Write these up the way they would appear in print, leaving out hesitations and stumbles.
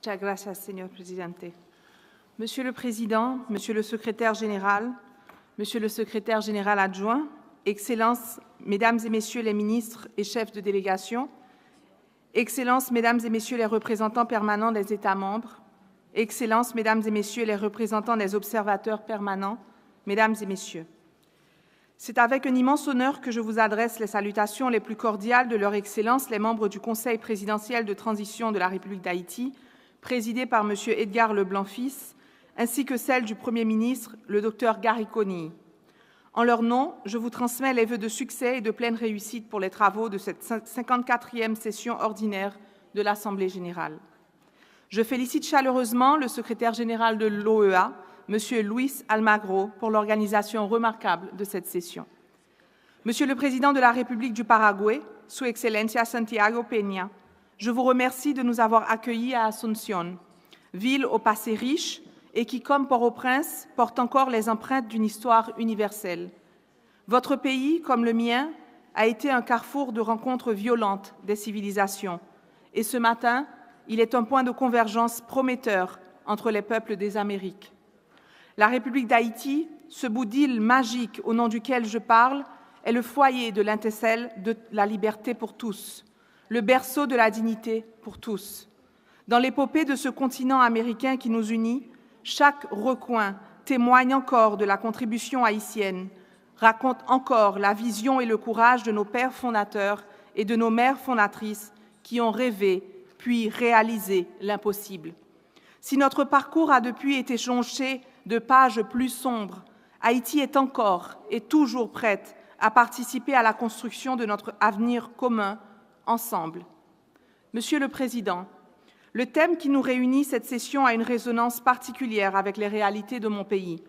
Muchas gracias, señor presidente. Monsieur le Président, Monsieur le Secrétaire général, Monsieur le Secrétaire général adjoint, Excellences, Mesdames et Messieurs les ministres et chefs de délégation, Excellences, Mesdames et Messieurs les représentants permanents des États membres, Excellences, Mesdames et Messieurs les représentants des observateurs permanents, Mesdames et Messieurs. C'est avec un immense honneur que je vous adresse les salutations les plus cordiales de Leur Excellence, les membres du Conseil présidentiel de transition de la République d'Haïti, présidé par M. Edgar Leblanc-Fils, ainsi que celles du Premier ministre, le Dr Gary Conille. En leur nom, je vous transmets les vœux de succès et de pleine réussite pour les travaux de cette 54e session ordinaire de l'Assemblée générale. Je félicite chaleureusement le secrétaire général de l'OEA, M. Luis Almagro, pour l'organisation remarquable de cette session. Monsieur le Président de la République du Paraguay, Su Excelencia Santiago Peña, je vous remercie de nous avoir accueillis à Asunción, ville au passé riche et qui, comme Port-au-Prince, porte encore les empreintes d'une histoire universelle. Votre pays, comme le mien, a été un carrefour de rencontres violentes des civilisations. Et ce matin, il est un point de convergence prometteur entre les peuples des Amériques. La République d'Haïti, ce bout d'île magique au nom duquel je parle, est le foyer de l'étincelle de la liberté pour tous, le berceau de la dignité pour tous. Dans l'épopée de ce continent américain qui nous unit, chaque recoin témoigne encore de la contribution haïtienne, raconte encore la vision et le courage de nos pères fondateurs et de nos mères fondatrices qui ont rêvé puis réalisé l'impossible. Si notre parcours a depuis été jonché de pages plus sombres, Haïti est encore et toujours prête à participer à la construction de notre avenir commun, ensemble. Monsieur le Président, le thème qui nous réunit cette session a une résonance particulière avec les réalités de mon pays.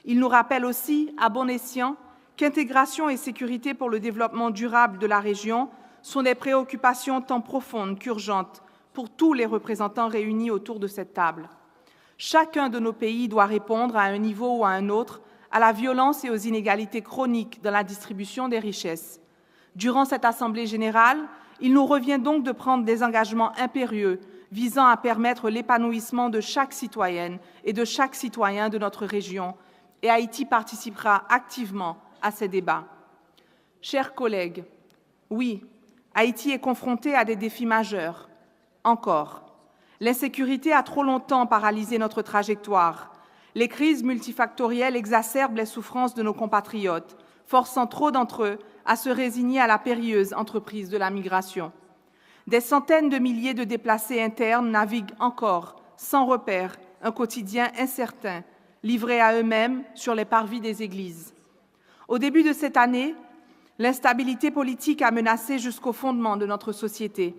Il nous rappelle aussi, à bon escient, qu'intégration et sécurité pour le développement durable de la région sont des préoccupations tant profondes qu'urgentes pour tous les représentants réunis autour de cette table. Chacun de nos pays doit répondre à un niveau ou à un autre à la violence et aux inégalités chroniques dans la distribution des richesses. Durant cette Assemblée générale, il nous revient donc de prendre des engagements impérieux visant à permettre l'épanouissement de chaque citoyenne et de chaque citoyen de notre région, et Haïti participera activement à ces débats. Chers collègues, oui, Haïti est confronté à des défis majeurs. Encore. L'insécurité a trop longtemps paralysé notre trajectoire. Les crises multifactorielles exacerbent les souffrances de nos compatriotes, forçant trop d'entre eux à se résigner à la périlleuse entreprise de la migration. Des centaines de milliers de déplacés internes naviguent encore, sans repère, un quotidien incertain, livrés à eux-mêmes sur les parvis des églises. Au début de cette année, l'instabilité politique a menacé jusqu'au fondement de notre société.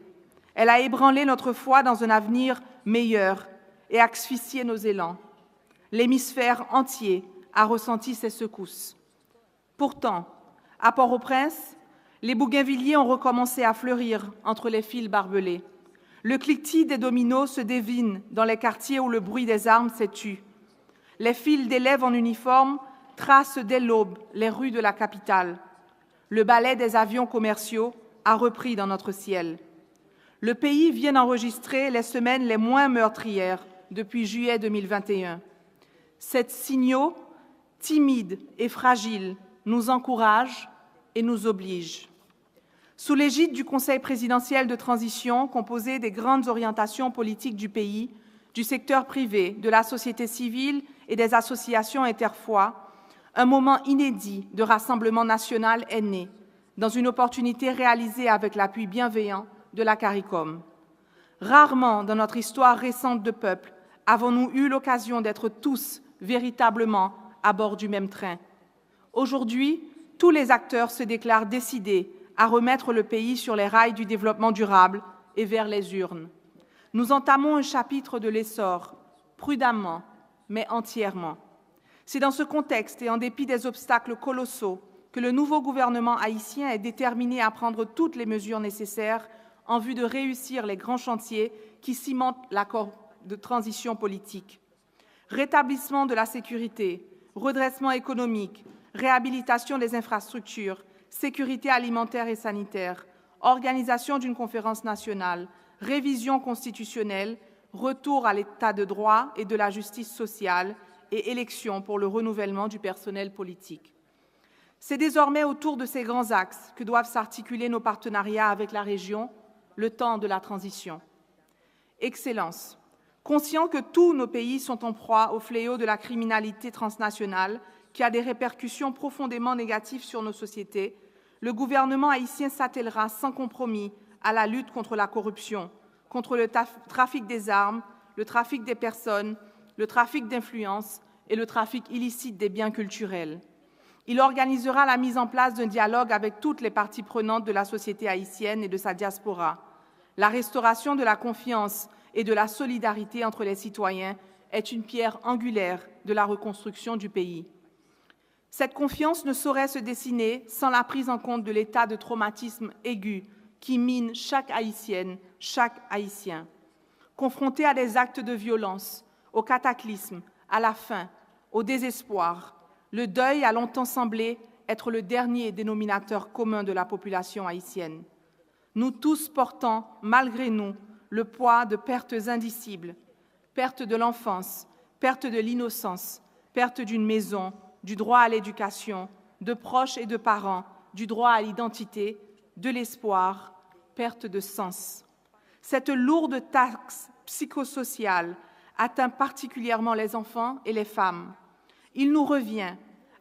Elle a ébranlé notre foi dans un avenir meilleur et asphyxié nos élans. L'hémisphère entier a ressenti ces secousses. Pourtant, à Port-au-Prince, les bougainvilliers ont recommencé à fleurir entre les fils barbelés. Le cliquetis des dominos se devine dans les quartiers où le bruit des armes s'est tu. Les files d'élèves en uniforme tracent dès l'aube les rues de la capitale. Le ballet des avions commerciaux a repris dans notre ciel. Le pays vient d'enregistrer les semaines les moins meurtrières depuis juillet 2021. Ces signaux, timides et fragiles, nous encouragent et nous obligent. Sous l'égide du Conseil présidentiel de transition, composé des grandes orientations politiques du pays, du secteur privé, de la société civile et des associations interfoi, un moment inédit de rassemblement national est né, dans une opportunité réalisée avec l'appui bienveillant de la CARICOM. Rarement dans notre histoire récente de peuple avons-nous eu l'occasion d'être tous véritablement à bord du même train. Aujourd'hui, tous les acteurs se déclarent décidés à remettre le pays sur les rails du développement durable et vers les urnes. Nous entamons un chapitre de l'essor, prudemment, mais entièrement. C'est dans ce contexte et en dépit des obstacles colossaux que le nouveau gouvernement haïtien est déterminé à prendre toutes les mesures nécessaires en vue de réussir les grands chantiers qui cimentent l'accord de transition politique. Rétablissement de la sécurité, redressement économique, réhabilitation des infrastructures, sécurité alimentaire et sanitaire, organisation d'une conférence nationale, révision constitutionnelle, retour à l'état de droit et de la justice sociale et élections pour le renouvellement du personnel politique. C'est désormais autour de ces grands axes que doivent s'articuler nos partenariats avec la région, le temps de la transition. Excellence. Conscient que tous nos pays sont en proie au fléau de la criminalité transnationale qui a des répercussions profondément négatives sur nos sociétés, le gouvernement haïtien s'attellera sans compromis à la lutte contre la corruption, contre le trafic des armes, le trafic des personnes, le trafic d'influence et le trafic illicite des biens culturels. Il organisera la mise en place d'un dialogue avec toutes les parties prenantes de la société haïtienne et de sa diaspora. La restauration de la confiance et de la solidarité entre les citoyens est une pierre angulaire de la reconstruction du pays. Cette confiance ne saurait se dessiner sans la prise en compte de l'état de traumatisme aigu qui mine chaque Haïtienne, chaque Haïtien. Confronté à des actes de violence, au cataclysme, à la faim, au désespoir, le deuil a longtemps semblé être le dernier dénominateur commun de la population haïtienne. Nous tous portons, malgré nous, le poids de pertes indicibles, perte de l'enfance, perte de l'innocence, perte d'une maison, du droit à l'éducation, de proches et de parents, du droit à l'identité, de l'espoir, perte de sens. Cette lourde taxe psychosociale atteint particulièrement les enfants et les femmes. Il nous revient,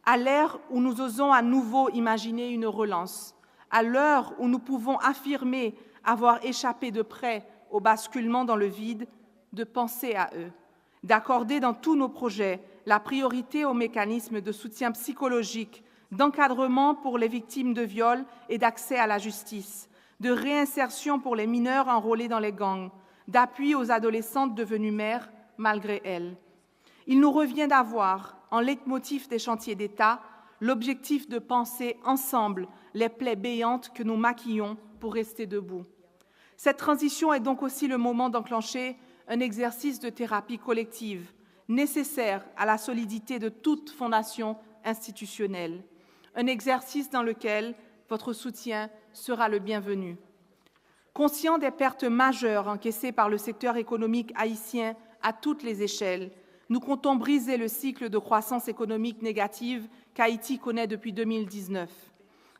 à l'ère où nous osons à nouveau imaginer une relance, à l'heure où nous pouvons affirmer avoir échappé de près au basculement dans le vide, de penser à eux, d'accorder dans tous nos projets la priorité aux mécanismes de soutien psychologique, d'encadrement pour les victimes de viols et d'accès à la justice, de réinsertion pour les mineurs enrôlés dans les gangs, d'appui aux adolescentes devenues mères malgré elles. Il nous revient d'avoir, en leitmotiv des chantiers d'État, l'objectif de penser ensemble les plaies béantes que nous maquillons pour rester debout. Cette transition est donc aussi le moment d'enclencher un exercice de thérapie collective, nécessaire à la solidité de toute fondation institutionnelle, un exercice dans lequel votre soutien sera le bienvenu. Conscient des pertes majeures encaissées par le secteur économique haïtien à toutes les échelles, nous comptons briser le cycle de croissance économique négative qu'Haïti connaît depuis 2019.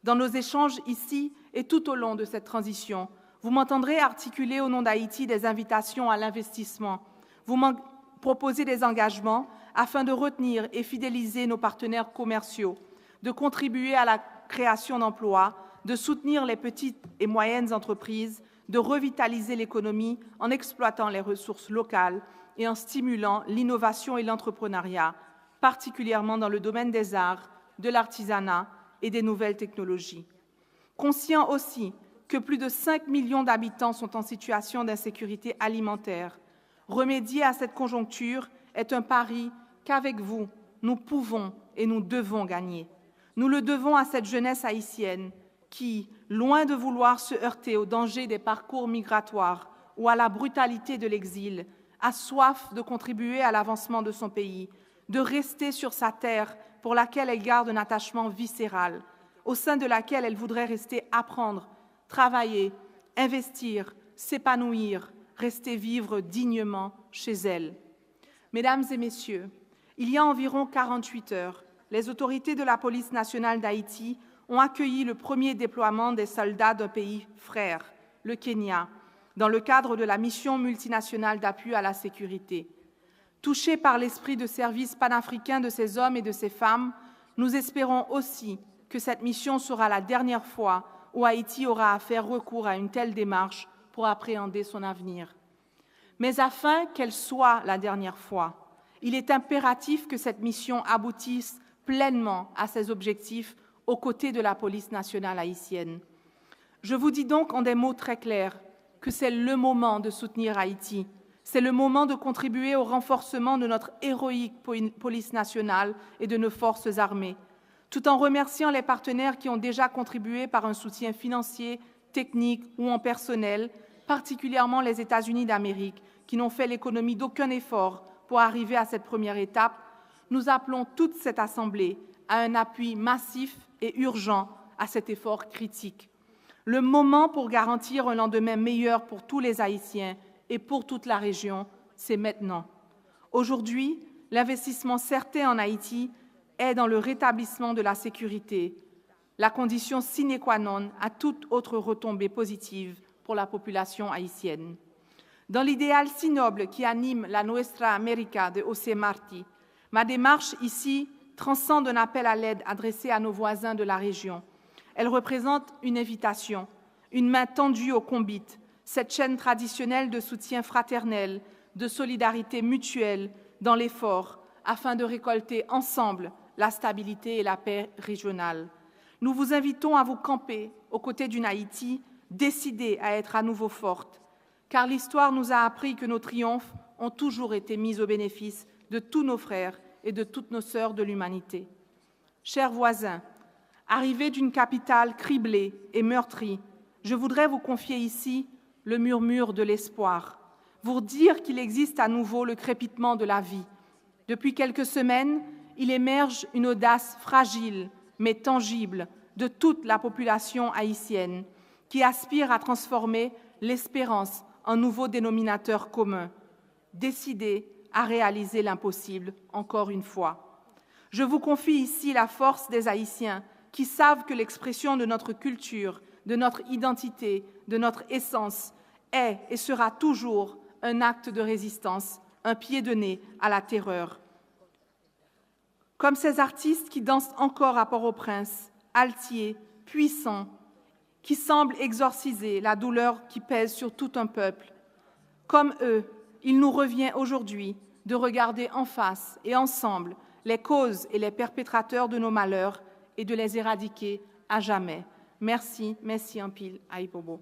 Dans nos échanges ici et tout au long de cette transition, vous m'entendrez articuler au nom d'Haïti des invitations à l'investissement. Vous m'en proposez des engagements afin de retenir et fidéliser nos partenaires commerciaux, de contribuer à la création d'emplois, de soutenir les petites et moyennes entreprises, de revitaliser l'économie en exploitant les ressources locales et en stimulant l'innovation et l'entrepreneuriat, particulièrement dans le domaine des arts, de l'artisanat et des nouvelles technologies. Conscient aussi que plus de 5 millions d'habitants sont en situation d'insécurité alimentaire, remédier à cette conjoncture est un pari qu'avec vous, nous pouvons et nous devons gagner. Nous le devons à cette jeunesse haïtienne qui, loin de vouloir se heurter aux dangers des parcours migratoires ou à la brutalité de l'exil, a soif de contribuer à l'avancement de son pays, de rester sur sa terre pour laquelle elle garde un attachement viscéral, au sein de laquelle elle voudrait rester apprendre, travailler, investir, s'épanouir, rester vivre dignement chez elle. Mesdames et messieurs, il y a environ 48 heures, les autorités de la police nationale d'Haïti ont accueilli le premier déploiement des soldats d'un pays frère, le Kenya, dans le cadre de la mission multinationale d'appui à la sécurité. Touchés par l'esprit de service panafricain de ces hommes et de ces femmes, nous espérons aussi que cette mission sera la dernière fois où Haïti aura à faire recours à une telle démarche pour appréhender son avenir. Mais afin qu'elle soit la dernière fois, il est impératif que cette mission aboutisse pleinement à ses objectifs aux côtés de la police nationale haïtienne. Je vous dis donc en des mots très clairs que c'est le moment de soutenir Haïti, c'est le moment de contribuer au renforcement de notre héroïque police nationale et de nos forces armées, tout en remerciant les partenaires qui ont déjà contribué par un soutien financier, technique ou en personnel, particulièrement les États-Unis d'Amérique, qui n'ont fait l'économie d'aucun effort pour arriver à cette première étape. Nous appelons toute cette Assemblée à un appui massif et urgent à cet effort critique. Le moment pour garantir un lendemain meilleur pour tous les Haïtiens et pour toute la région c'est maintenant. Aujourd'hui, l'investissement certain en Haïti est dans le rétablissement de la sécurité, la condition sine qua non à toute autre retombée positive pour la population haïtienne. Dans l'idéal si noble qui anime la Nuestra América de José Martí, ma démarche ici transcende un appel à l'aide adressé à nos voisins de la région. Elle représente une invitation, une main tendue au conbite, cette chaîne traditionnelle de soutien fraternel, de solidarité mutuelle dans l'effort, afin de récolter ensemble la stabilité et la paix régionale. Nous vous invitons à vous camper aux côtés d'une Haïti décidée à être à nouveau forte, car l'histoire nous a appris que nos triomphes ont toujours été mis au bénéfice de tous nos frères et de toutes nos sœurs de l'humanité. Chers voisins, arrivés d'une capitale criblée et meurtrie, je voudrais vous confier ici le murmure de l'espoir, vous dire qu'il existe à nouveau le crépitement de la vie. Depuis quelques semaines, il émerge une audace fragile mais tangible de toute la population haïtienne qui aspire à transformer l'espérance en nouveau dénominateur commun, décidée à réaliser l'impossible, encore une fois. Je vous confie ici la force des Haïtiens qui savent que l'expression de notre culture, de notre identité, de notre essence est et sera toujours un acte de résistance, un pied de nez à la terreur. Comme ces artistes qui dansent encore à Port-au-Prince, altiers, puissants, qui semblent exorciser la douleur qui pèse sur tout un peuple. Comme eux, il nous revient aujourd'hui de regarder en face et ensemble les causes et les perpétrateurs de nos malheurs et de les éradiquer à jamais. Merci, merci un pile, Aïpobo.